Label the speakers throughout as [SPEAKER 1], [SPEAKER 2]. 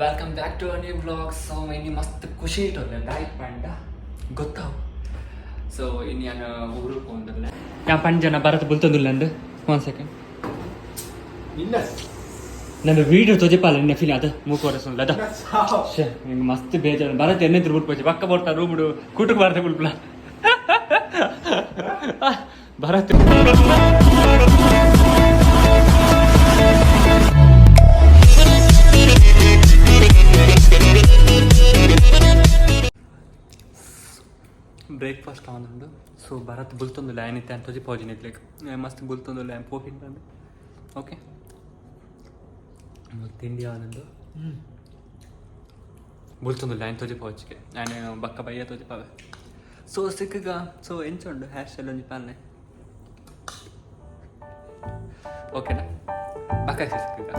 [SPEAKER 1] Welcome back to a new blog. So ಇನ್ನು ಮಸ್ತ್ ಖುಷಿ ಇಟ್ಟಲ್ಲ ಡೈಟ್ ಪಂಡ ಗೊತ್ತಾವು. ಸೊ ಇನ್ನು ನಾನು ಊರಿಗೆ ಹೋಗಿಲ್ಲ ಯಾ ಪಂಡ್ ಜನ ಬರತ್ ಬುಲ್ತಂದಿಲ್ಲ ಅಂದು 1 ಸೆಕೆಂಡ್ ಇಲ್ಲ ನನ್ನ ವೀಡಿಯೋ ತೋಜೆಪಾಲ ನಿನ್ನ ಫೀಲ್ ಅದು ಮೂಕೋರಸುಲ್ಲ ಅದ ನಿಂಗೆ ಮಸ್ತ್ ಬೇಜಾರು ಬರತ್ತೆ ಎಣ್ಣೆ ಬಿಟ್ಪೋಚೆ ಪಕ್ಕ ಬರ್ತಾ ರೂಬಿಡು ಕೂಟಕ್ಕೆ ಬರತ್ತೆ ಬಿಡ್ಪಲ ಬರತ್ತೆ. ಬ್ರೇಕ್ಫಾಸ್ಟ್ ಆನಂದು. ಸೊ ಭರತ್ ಬುಲ್ತೊಂದುಲ್ಲ ಏನಿತ್ತೆ ಅಂತೋಜಿ ಪೋಜಿನ ಇತ್ಲಿಕ್ಕೆ ಮಸ್ತ್ ಬುಲ್ತೊಂದುಲ್ಲ ಪೋಪಿನ್ ಬಂದು ಓಕೆ ತಿಂಡಿ ಆನಂದು ಬುಲ್ತೊಂದುಲ್ಲ ಏನು ತೋಜಿ ಪೋಚಿಗೆ ನಾನು ಬಕ್ಕ ಬಯ್ಯ ತೋಜಿ ಪಾವೆ. ಸೊ ಸಿಕ್ಕಗ ಸೊ ಎಂಚುಂಡು ಹೇರ್ ಸ್ಟೈಲ್ ಒಂಜಿ ಪಾಲನೆ ಓಕೆನಾ ಬಕ್ಕ ಸಿಕ್ಕಗ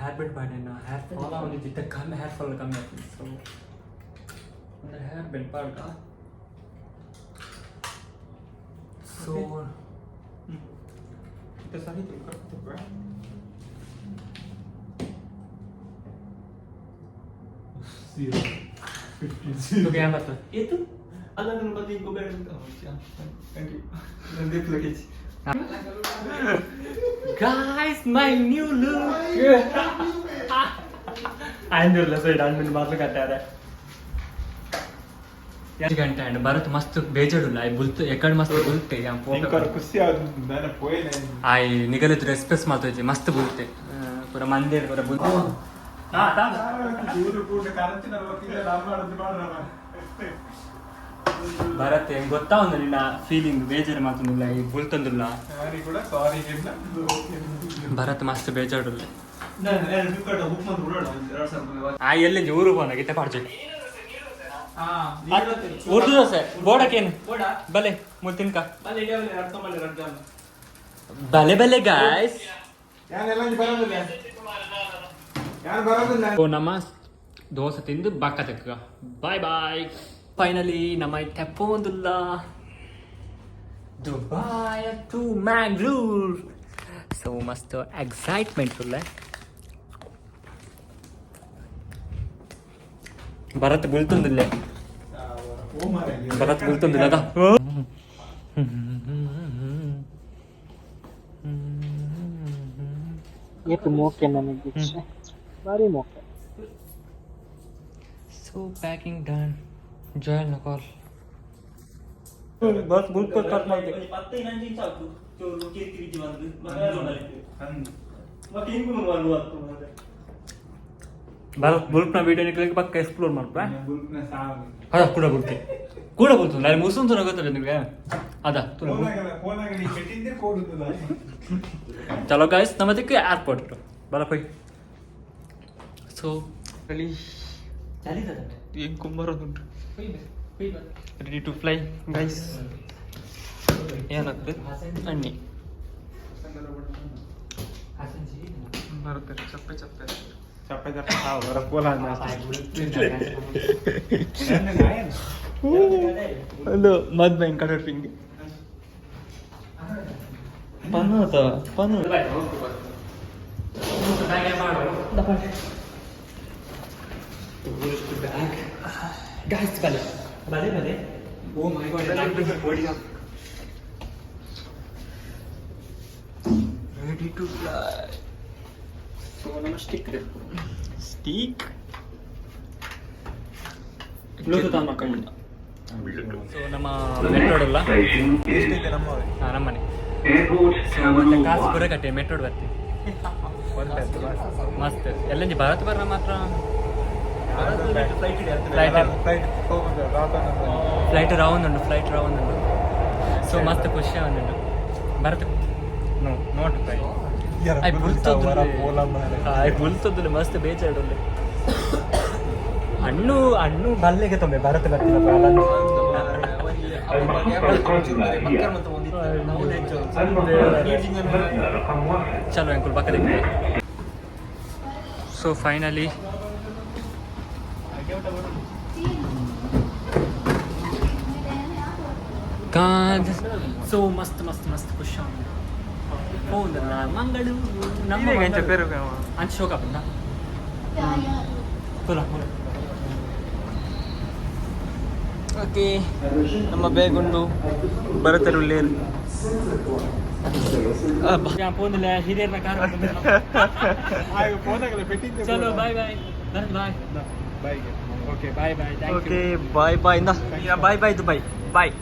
[SPEAKER 1] ಹ್ಯಾಬಿಟ್ ಮಾಡಿ ಹೇರ್ ಫಾಲ್ ಅವನಿದ್ದ ಕಮ್ಮಿ ಹೇರ್ ಫಾಲ್ ಕಮ್ಮಿ ಆಗ್ತದೆ. ಸೊ ಅಂದರೆ ಹೇರ್ ಬೆಂಡ್ ಪಾಡ್ಕ ಸೊ ಸರಿ तो क्या बात है ये तो अलग अलग बात इनको बैठ का थैंक यू देख लो किच guys my new look आंदोलन से डांस में बात करता है यार घंटा है भारत मस्त बेजडुला आई बुलते एकड़ मस्त बुलते या
[SPEAKER 2] फोटो खुशी आदु मैंने पोए नहीं
[SPEAKER 1] आई निकले तो रेस्पेस मातो मस्त बुलते पूरा मंदिर पूरा बुलते हां ता दूर पूर्ण ಕಾರಂತಿನ ವಕೀಲ ರಾಮನಾಥ್ ಮಾಡ್ರವ ಭಾರತ್ ಹೆಂಗ್ ಗೊತ್ತಾ ಒಂದು ನಿನ್ನ ಫೀಲಿಂಗ್ ಬೇಜಾರು ಮಾತೊಂದಿಲ್ಲ ಈ ಬುಲ್ತೊಂದಿಲ್ಲ ಯಾರಿ ಕೂಡ ಸಾರಿ ಗಿನ್ನ ಭಾರತ್ ಮಸ್ತ್ ಬೇಜಾರುಲ್ಲ ನಾನು ಬಿಕ್ಕಡ ಬುಕ್ ಮಾಡಿ ಬಿಡೋಣ 2000 ಆ ಎಲ್ಲಿ ಊರು ಹೋನ ಗಿತ್ತೆ ಪಾಡ್ಚೆ ಉರ್ದು ದೋಸೆ ಬೋಡಕೇನು ಬಲೆ ಮುತ್ತಿನಕ ಬಲೆ ಇಡವಲೆ ಅರ್ಥ ಮಾಡಿ ರಡ್ಜಾನ ಬಲೆ ಬಲೆ ಗಾಯ್ಸ್ ಯಾನೆಲ್ಲ ಬರೋದಿಲ್ಲ ಯಾರು ಬರೋದಿಲ್ಲ ಓ ನಮ್ಮ ದೋಸೆ ತಿಂದು ಬಾಕ ತೆಕ್ಕ ಬಾಯ್ ಬಾಯ್. ಫೈನಲಿ ನಮ್ಮ ತೆಪ್ಪೊಂದಿಲ್ಲ ದುಬಾಯ್ ಟು ಮ್ಯಾಂಗ್ಳೂರ್. ಸೊ ಮಸ್ತ್ ಎಕ್ಸೈಟ್ಮೆಂಟ್ ಇಲ್ಲ ಭರತ್ ಬೀಳ್ತಂದಿಲ್ಲ ಭರತ್ ಬೀಳ್ತಂದಿಲ್ಲ ಅದ
[SPEAKER 3] ये मौके नಮಗೆ ಬಾರಿ ಮೌಕೆ.
[SPEAKER 1] So packing done join the call बस बुक कर कर मारते 10 इंच ಸಾಕು ಚೋರು ಕೇತಿರಿ ಬಂದು ಮಗಲೋಡಲಿ ಮತ್ತೆ ಹಿಂಗು ಮಾಡುವ ಭಾರತ್ ಬುಲ್ಪ್ ನ ವಿಡಿಯೋ ನಿಕಲಿಕ್ಕೆ ಪಕ್ಕ ಎಕ್ಸ್ಪ್ಲೋರ್ ಮಾಡ್ತಾ ಬುಲ್ಪ್ ನ ಸಾವು ಅದ ಕೂಡ ಬೋಲ್ತು ನಾನು ಮುಸುಂತ ಗೊತ್ತಲ್ಲ ನಿಮಗೆ ಅದ ಫೋನಾಗ ನೀ ಕೆಟ್ಟಿದ್ದೆ ಕೋಡುತ್ತಲ್ಲ. ಚಲೋ ಗಾಯ್ಸ್ ನಮ್ಮದಕ್ಕೆ ಏರ್ಪೋರ್ಟ್ ಬರಪೈ. ಸೊ ಅಲ್ಲಿ ಚಾಲಿತದ ಏನು ಕುಂಬಾರದುಂಟು ರೆಡಿ ಟು ಫ್ಲೈ ಗೈಸ್. ಏನಾಗ್ತದೆ ಅಣ್ಣಿ ಬರುತ್ತೆ ಚಪ್ಪೆ ಚಪ್ಪೆ ಚಪ್ಪೆ ಚಪ್ಪೆ ಹಾವು ಬರ ಕೋಲ ಒಂದು ಮದ್ ಬ್ಯಾಂಕ್ ಕಡೆ ಪಿಂಗಿ ಪನ್ನು ಅಥವಾ Pannu bag guys bale oh my god like this body up ready to fly. so nama stick bluetooth on makkalunda. so nama metro alla stick ನಮ್ಮನೆ so ಕಾಸು ಪೂರ ಕಟ್ಟೆ ಮೆಟ್ರೋ ಬರ್ತೀವಿ ಮಸ್ತ್ ಎಲ್ಲಂಜಿ ಭಾರತ್ ಬರ್ನ ಮಾತ್ರ ಫ್ಲೈಟ್ ರಾವುಂದುಂಡು ಸೊ ಮಸ್ತ್ ಖುಷಿ ಆಗುಂಡು ಭಾರತ ನೋ ನಾಟ್ ಫ್ಲೈಟ್ ಐ ಬುಲ್ತೊಂದುಲ್ಲೆ ಮಸ್ತ್ ಬೇಜಾರುಲ್ಲೆ ಹಣ್ಣು ಹಣ್ಣು ಬಲ್ಲೆಗೆ ತೊಂಬೆ ಭರತ ಬರ್ತಿಲ್ಲ ಚಲೋ ಅಂಕಲ್ ಪಕ್ಕ ಸೊ ಫೈನಲಿ ಸೊ ಮಸ್ತ್ ಮಸ್ತ್ ಮಸ್ತ್ ಖುಷಿ ಹೋದಲ್ಲ ಮಂಗಳೂರು ನಮ್ಮ ಅಂಚೆ ಶೋಕ ಬಂದ ಓಕೆ ನಮ್ಮ ಬೇಗುಂಡು ಬರತರುಳ್ಳೇರು ಫೋನ್ ಹಿರಿಯರ್ನ ಕಾರ್ ಚಲೋ bye bye bye
[SPEAKER 2] bye okay
[SPEAKER 1] bye bye okay bye bye bye bye Dubai bye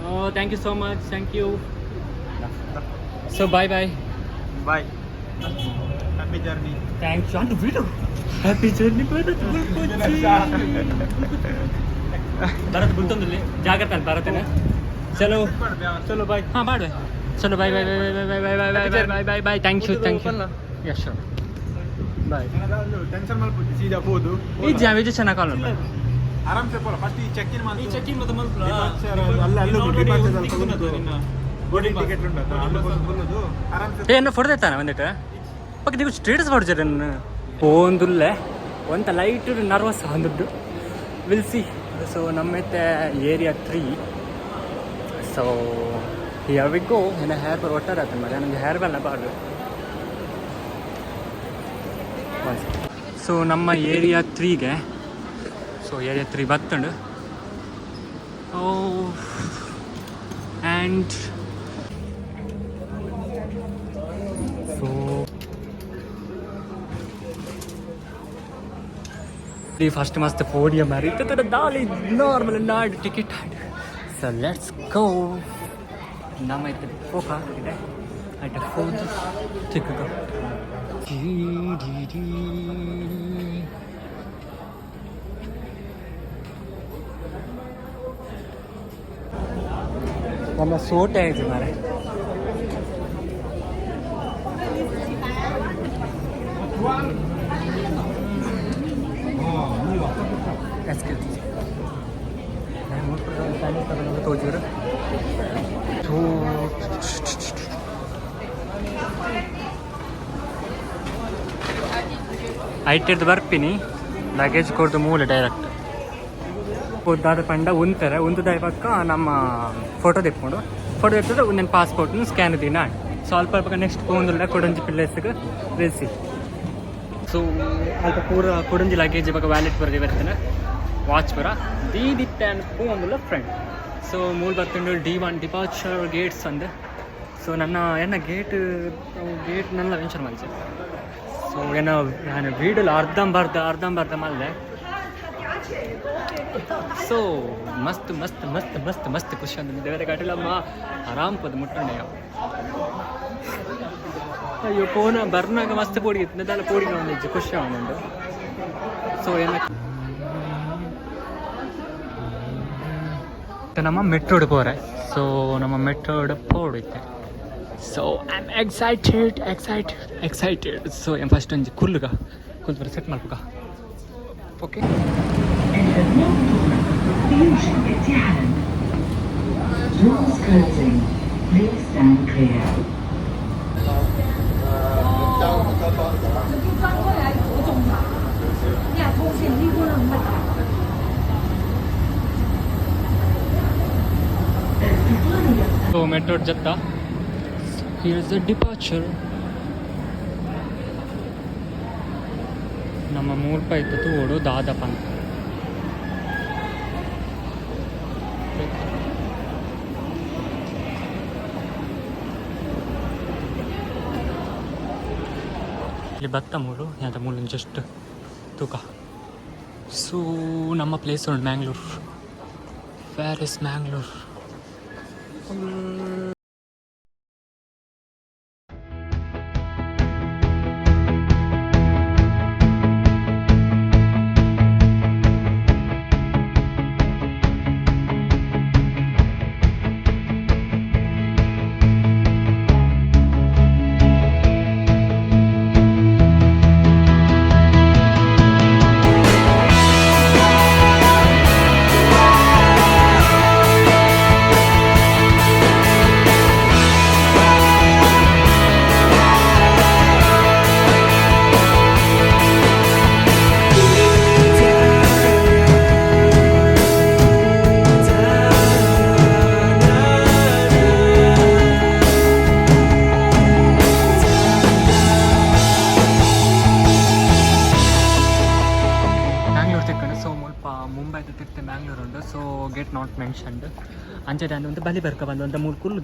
[SPEAKER 1] Oh, thank you so much. Thank you. So bye bye.
[SPEAKER 2] Bye happy journey
[SPEAKER 1] Thank you. And video. Happy journey, Bharath. Bharath bultondulli. Jagrata Bharathana. Chalo. Chalo bye. Ha bye. Chalo bye bye bye. Bye. Thank you. Yeah, sure. Bye.
[SPEAKER 2] Tension ಮಾಡ್ಬಿಟ್ಟು ಸೀದಾ ಹೋದು
[SPEAKER 1] ಈ ಜಾವೇಜ್ ಚೆನ್ನಾಗಿ ಕಾಲ್ ಮಾಡಿ
[SPEAKER 2] ಆರಾಮ್ ಸೆ ಪೋಲ first ಈ check in ಮಾಡಿ
[SPEAKER 1] ಚೆಕ್ ಇನ್ ಮತ್ತೆ
[SPEAKER 2] ಅಲ್ಲೂ ಬೋರ್ಡಿಂಗ್ ಟಿಕೆಟ್ ಉಂಟು ಅಲ್ಲೂ ಬರೋದು ಆರಾಮ್ ಸೆ
[SPEAKER 1] ಏನು ಫೋಟೋ ತೆತ್ತಾನ ಒಂದಿಟ್ಟು ಪಕ್ಕ ನೀವು ಸ್ಟೇಟಸ್ ಮಾಡ್ತಾರೆ ನನ್ನ ಒಂದುಲ್ಲೆ ಒಂತ ಲೈಟ್ ನರ್ವಸ್ ಅಂದದ್ದು ವಿಲ್ ಸಿ ಸೊ ನಮ್ಮತ್ತೆ area 3 so here we go ನನ್ನ ಹೇರ್ ಬರ್ ಒಟ್ಟಾರೆ ಆಯ್ತು ಮಗ ನನಗೆ ಹೇರ್ ಬೆಲ್ಲ ಬಾರ್ದು ಸೊ ನಮ್ಮ ಏರಿಯಾ 3ಗೆ ಸೊ ಏರಿಯಾ 3 ಬತ್ತಂಡು ಆ್ಯಂಡ್ ಸೊ ಈ ಫಸ್ಟ್ ಮಸ್ತ್ ಪೋಡಿಯಂ ಮಾರಿ ತರ ದಾಳಿ ನಾರ್ಮಲ್ ನಾಡ್ ಟಿಕೆಟ್ ಸೊ ಲೆಟ್ಸ್ ಗೋ ನಮ್ಮ ಐತೆ ಫೋಕ ಇದೆ ಐತೆ ಫೋನ್ ಚಿಕ್ಕ ನಮ್ಮ ಸೋಟೆ ಇದೆ ಮಾರೆ ತೋಜೂರು ಐಟಿದ್ದು ಬರ್ತೀನಿ ಲಗೇಜ್ ಕೊಡ್ದು ಮೂಲೆ ಡೈರೆಕ್ಟ್ ಉದ್ದಾದ ಪಂಡ ಉಂತಾರೆ ಉಂತದಾಯ ಪಕ್ಕ ನಮ್ಮ ಫೋಟೋ ತೆಕ್ಕೊಂಡು ಫೋಟೋ ತೆಗೆದ್ರೆ ಒಂದೇನು ಪಾಸ್ಪೋರ್ಟ್ನ ಸ್ಕ್ಯಾನ್ ದಿನ ಸ್ವಲ್ಪ ಪಕ್ಕ ನೆಕ್ಸ್ಟ್ ಪೋಂದುಲ್ಲ ಕೊಡಂಜಿ ಪ್ಲೇಸ್ಗೆ ರೆಸಿ ಸೊ ಅಲ್ಪ ಪೂರ ಕೊಡಂಜಿ ಲಗೇಜ್ ಪಕ್ಕ ವ್ಯಾಲೆಟ್ ಬರದೆ ಬರ್ತೇನೆ ವಾಚ್ ಬರ ದೀದಿತ್ತೆ ಅನ್ ಪೋಂದುಲ್ಲ ಫ್ರೆಂಡ್ ಸೊ ಮೂಲ ಬರ್ತಂಡು D1 ಡಿಪಾರ್ಚರ್ ಗೇಟ್ಸ್ ಅಂದೆ ಸೊ ನನ್ನ ಎನ್ನ ಗೇಟ್ ನನ್ನ ವೆಂಚರ್ ಮಲ್ಚೆ ಸೊ ಏನೋ ನಾನು ವೀಡಲ್ಲಿ ಅರ್ಧಂಬರ್ಧ ಮಲ್ಲೆ ಸೊ ಮಸ್ತ್ ಮಸ್ತ್ ಮಸ್ತ್ ಮಸ್ತ್ ಮಸ್ತ್ ಖುಷಿ ಅಂದ ದೇವರ ಗಾಟಿಲಮ್ಮ ಆರಾಮ್ ಪದ ಮುಟ್ಟಣೆ ಅಯ್ಯೋ ಫೋನ ಬರ್ನಾಗ ಮಸ್ತ್ ಪೋಡಿ ನೆದಲ್ಲ ಪೋಡಿನ ಒಂದು ಖುಷಿ ಅವನೊಂದು ಸೊ ಏನ ನಮ್ಮ ಮೆಟ್ರೋಡ್ ಪೋರೆ ಸೊ ನಮ್ಮ ಮೆಟ್ರೋಡ್ ಪೋಡಿತ್ತೆ so I am excited so ಏನು ಫಸ್ಟ್ ಒಂದು ಕುಲ್ಗ ಕುಲ್ತು ಸೆಟ್ ಮಾಡ್ಬೇಕ okay
[SPEAKER 4] Doors closing. Please stand clear.
[SPEAKER 1] So metro jatta. Here is the departure. ನಮ್ಮ ಮೂರ್ಪ ಇತ್ತು ಓಡು ದಾದಪ್ಪ ಅಂತ ಇಲ್ಲಿ ಬತ್ತ ಮೂರು ಅಂತ ಮೂರು ಜಸ್ಟ್ ತೂಕ ಸೊ ನಮ್ಮ ಪ್ಲೇಸ್ ಉಂಟು ಮ್ಯಾಂಗ್ಳೂರ್ ವೇರ್ ಇಸ್ ಮ್ಯಾಂಗ್ಳೂರ್ ತಿಕ್ಕಂಡು ಸೊ ಮುಲ್ಪ ಮುಂಬೈದು ತಿರ್ತೆ ಮ್ಯಾಂಗ್ಳೂರ್ ಉಂಡು ಸೊ ಗೇಟ್ ನಾಟ್ ಮೆನ್ಷನ್ಡ್ ಅಂಚೆ ಅಂದು ಒಂದು ಬಲಿ ಬರ್ಕ ಬಂದು ಒಂದು ಮೂರು ಕುಲ್ಲು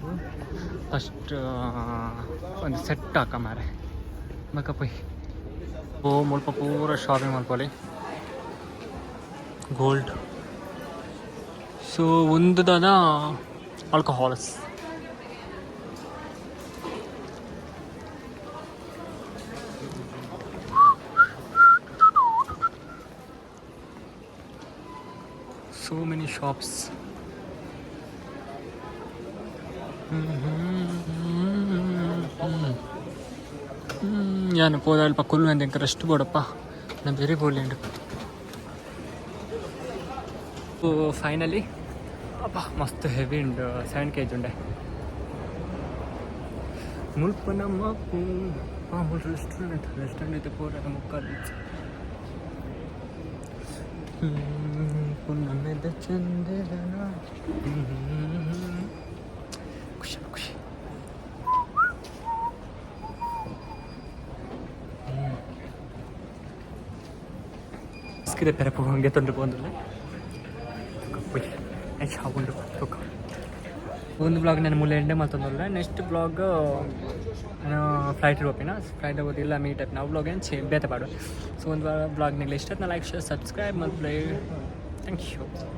[SPEAKER 1] ಫಸ್ಟ್ ಒಂದು ಸೆಟ್ ಹಾಕ ಮಾರೆ ಮಕ್ಕ ಪೊಯ್ ಓ ಮುಲ್ಪ ಪೂರ ಶಾಪಿಂಗ್ ಮಲ್ಪೊಲಿ ಗೋಲ್ಡ್ ಸೊ ಒಂದು ದಾದ ಆಲ್ಕೋಹಾಲ್ಸ್ so many shops ಯಾನು ಪೋದ ಅಲ್ಪ ಕುಲ್ಲು ಅಂತ ರೆಸ್ಟ್ ಬೋಡಪ್ಪ ನಾ ಬೇರೆ ಬೋಲಿಂಡು ಫೈನಲಿ ಅಪ್ಪ ಮಸ್ತ್ ಹೆವಿ ಉಂಡು 7 kg ಉಂಡೆ ಮುಲ್ಪ ನಮ್ಮ ಮುಲ್ ರೆಸ್ಟೋರೆಂಟ್ ಐತೆ ಪೂರ ಮುಕ್ಕಾಲು ಪುನ್ನಮೆದ ಚಂದಿರನ ಖುಷಿ ಖುಷಿ ಸ್ಕಿದೆ ಪೆರಪು ಹಂಗೆ ತೊಂದರೆ ಬಂದಿಲ್ಲ ಶಾಗುಂಡು ತೂಕ ಒಂದು ಬ್ಲಾಗ್ ನಾನು ಮುಲ್ಲ ಎಂಡೆ ಮಾತಂದಲ್ಲ ನೆಕ್ಸ್ಟ್ ಬ್ಲಾಗ್ ಫ್ಲೈಟ್ ಹೋಗ್ತೀನ ಫ್ಲೈಟ್ ಹೋಗೋದಿಲ್ಲ ಮೀಟ್ ನಾವು ಬ್ಲಾಗ್ ಏನು ಬೇತೆ ಪಾಡು ಸೊ ಒಂದು ಬ್ಲಾಗ್ ನಿಗ್ಲಿ ಇಷ್ಟ ಲೈಕ್ ಶೇರ್ ಸಬ್ಸ್ಕ್ರೈಬ್ ಮತ್ತು ಥ್ಯಾಂಕ್ ಯು